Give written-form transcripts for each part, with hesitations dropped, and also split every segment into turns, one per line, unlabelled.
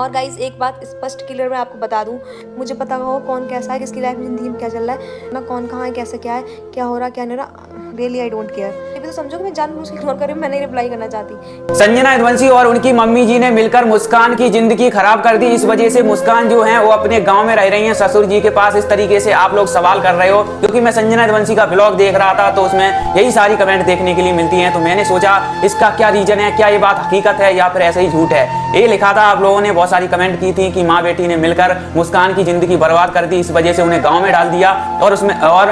और गाइज एक बात स्पष्ट क्लियर मैं आपको बता दूं, मुझे पता हो कौन कैसा है, किसकी लाइफ में जिंदगी में क्या चल रहा है ना, कौन कहाँ है, कैसे क्या है, क्या हो रहा क्या नहीं हो रहा, रियली आई डोंट केयर। ये भी तो समझो कि मैं जानबूझ के इग्नोर कर रही हूं, मैं नहीं रिप्लाई करना चाहती।
संजना यदुवंशी और उनकी मम्मी जी ने मिलकर मुस्कान की जिंदगी खराब कर दी। इस वजह से मुस्कान जो है वो अपने गांव में रह रही हैं ससुर जी के पास। इस तरीके से आप लोग सवाल कर रहे हो, क्योंकि मैं संजना यदुवंशी का ब्लॉग देख रहा था तो उसमें यही सारी कमेंट देखने के लिए मिलती हैं। तो मैंने सोचा इसका क्या रीजन है, क्या ये बात हकीकत है या फिर ऐसे ही झूठ है। ये लिखा था, आप लोगों ने बहुत सारी कमेंट की थी कि माँ बेटी ने मिलकर मुस्कान की जिंदगी बर्बाद कर दी, इस वजह से उन्हें गाँव में डाल दिया और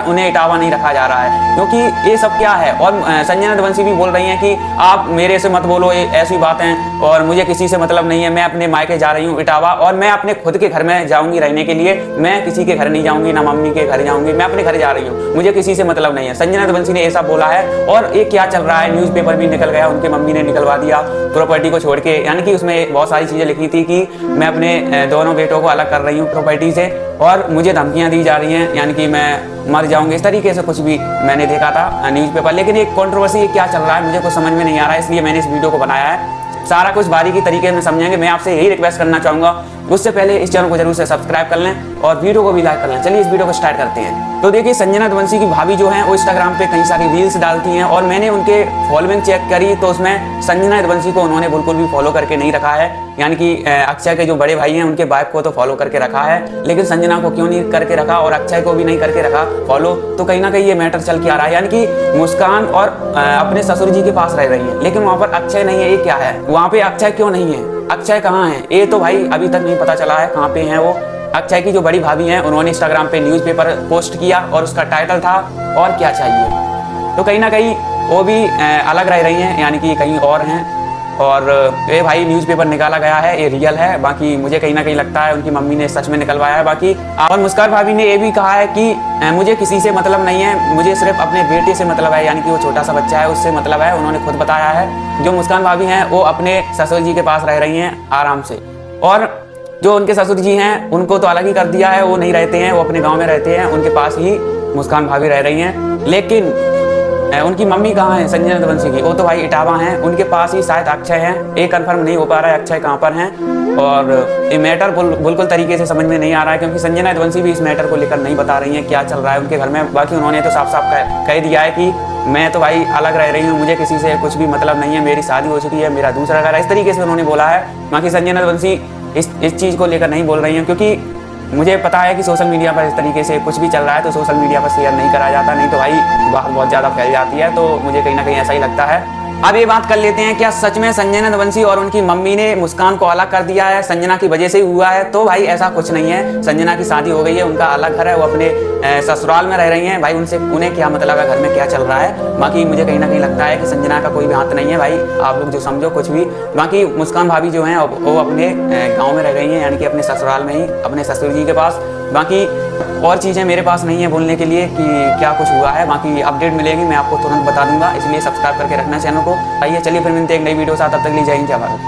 उन्हें इटावा नहीं रखा जा रहा है, क्योंकि ये सब क्या है। और संजना यदुवंशी भी बोल रही हैं कि आप मेरे से मत बोलो ये ऐसी बातें और मुझे किसी से मतलब नहीं है, मैं अपने मायके जा रही हूँ इटावा और मैं अपने खुद के घर में जाऊंगी रहने के लिए, मैं किसी के घर नहीं जाऊंगी, ना मम्मी के घर जाऊंगी, मैं अपने घर जा रही हूँ, मुझे किसी से मतलब नहीं है। संजना यदुवंशी ने ऐसा बोला है। और ये क्या चल रहा है, न्यूज़पेपर भी निकल गया, उनके मम्मी ने निकलवा दिया प्रॉपर्टी को छोड़ के, यानी कि उसमें बहुत सारी चीजें लिखी थी कि मैं अपने दोनों बेटों को अलग कर रही हूँ प्रॉपर्टी से और मुझे धमकियां दी जा रही हैं, यानी कि मैं मर जाऊंगी, इस तरीके से कुछ भी मैंने देखा था न्यूज़पेपर। लेकिन एक कंट्रोवर्सी क्या चल रहा है मुझे कुछ समझ में नहीं आ रहा है, इसलिए मैंने इस वीडियो को बनाया है। सारा कुछ बारीकी तरीके में समझेंगे। मैं आपसे यही रिक्वेस्ट करना चाहूंगा, उससे पहले इस चैनल को जरूर से सब्सक्राइब कर लें और वीडियो को भी लाइक कर लें। चलिए इस वीडियो को स्टार्ट करते हैं। तो देखिए, संजना यदुवंशी की भाभी जो हैं वो इंस्टाग्राम पे कई सारी रील्स डालती हैं और मैंने उनके फॉलोइंग चेक करी तो उसमें संजना यदुवंशी को उन्होंने बिल्कुल भी फॉलो करके नहीं रखा है, यानी कि अक्षय के जो बड़े भाई हैं उनके वाइफ को तो फॉलो करके रखा है, लेकिन संजना को क्यों नहीं करके रखा और अक्षय को भी नहीं करके रखा फॉलो। तो कहीं ना कहीं ये मैटर चल के आ रहा है, यानी कि मुस्कान और अपने ससुर जी के पास रह रही है, लेकिन वहां पर अक्षय नहीं है। ये क्या है, वहां पे अक्षय क्यों नहीं है, अक्षय कहाँ है, ये तो भाई अभी तक नहीं पता चला है कहाँ पे हैं वो। अक्षय की जो बड़ी भाभी हैं उन्होंने इंस्टाग्राम पे न्यूज़पेपर पोस्ट किया और उसका टाइटल था और क्या चाहिए। तो कहीं ना कहीं वो भी अलग रह रही हैं, यानी कि कहीं और हैं। और ये भाई न्यूज़पेपर निकाला गया है, ये रियल है, बाकी मुझे कहीं ना कहीं लगता है उनकी मम्मी ने सच में निकलवाया है। बाकी और मुस्कान भाभी ने ये भी कहा है कि मुझे किसी से मतलब नहीं है, मुझे सिर्फ अपने बेटे से मतलब है, यानी कि वो छोटा सा बच्चा है उससे मतलब है। उन्होंने खुद बताया है जो मुस्कान भाभी हैं वो अपने ससुर जी के पास रह रही हैं आराम से, और जो उनके ससुर जी हैं उनको तो अलग ही कर दिया है, वो नहीं रहते हैं, वो अपने गाँव में रहते हैं, उनके पास ही मुस्कान भाभी रह रही हैं। लेकिन उनकी मम्मी कहाँ है संजना यदुवंशी की, वो तो भाई इटावा हैं, उनके पास ही शायद अक्षय हैं। ये कंफर्म नहीं हो पा रहा है अक्षय कहाँ पर हैं, और ये मैटर बिल्कुल तरीके से समझ में नहीं आ रहा है, क्योंकि संजना यदुवंशी भी इस मैटर को लेकर नहीं बता रही हैं क्या चल रहा है उनके घर में। बाकी उन्होंने तो साफ साफ कह दिया है कि मैं तो भाई अलग रह रही हूँ, मुझे किसी से कुछ भी मतलब नहीं है, मेरी शादी हो चुकी है, मेरा दूसरा घर है, इस तरीके से उन्होंने बोला है। बाकी संजना यदुवंशी इस चीज़ को लेकर नहीं बोल रही हैं, क्योंकि मुझे पता है कि सोशल मीडिया पर इस तरीके से कुछ भी चल रहा है तो सोशल मीडिया पर शेयर नहीं करा जाता, नहीं तो भाई बात बहुत ज़्यादा फैल जाती है। तो मुझे कहीं ना कहीं ऐसा ही लगता है। अब ये बात कर लेते हैं, क्या सच में संजना यदुवंशी और उनकी मम्मी ने मुस्कान को अलग कर दिया है, संजना की वजह से ही हुआ है? तो भाई ऐसा कुछ नहीं है, संजना की शादी हो गई है, उनका अलग घर है, वो अपने ससुराल में रह रही हैं भाई, उन्हें क्या मतलब है घर में क्या चल रहा है। बाकी मुझे कहीं ना कहीं लगता है कि संजना का कोई भी हाथ नहीं है भाई, आप लोग जो समझो कुछ भी। बाकी मुस्कान भाभी जो हैं वो अपने गाँव में रह रही हैं, यानी कि अपने ससुराल में ही, अपने ससुर जी के पास। बाकी और चीज़ें मेरे पास नहीं है बोलने के लिए कि क्या कुछ हुआ है, बाकी अपडेट मिलेगी मैं आपको तुरंत बता दूंगा, इसलिए सब्सक्राइब करके रखना चैनल को। आइए चलिए फिर मिलते हैं एक नई वीडियो साथ, तब तक के लिए जय हिंद जय भारत।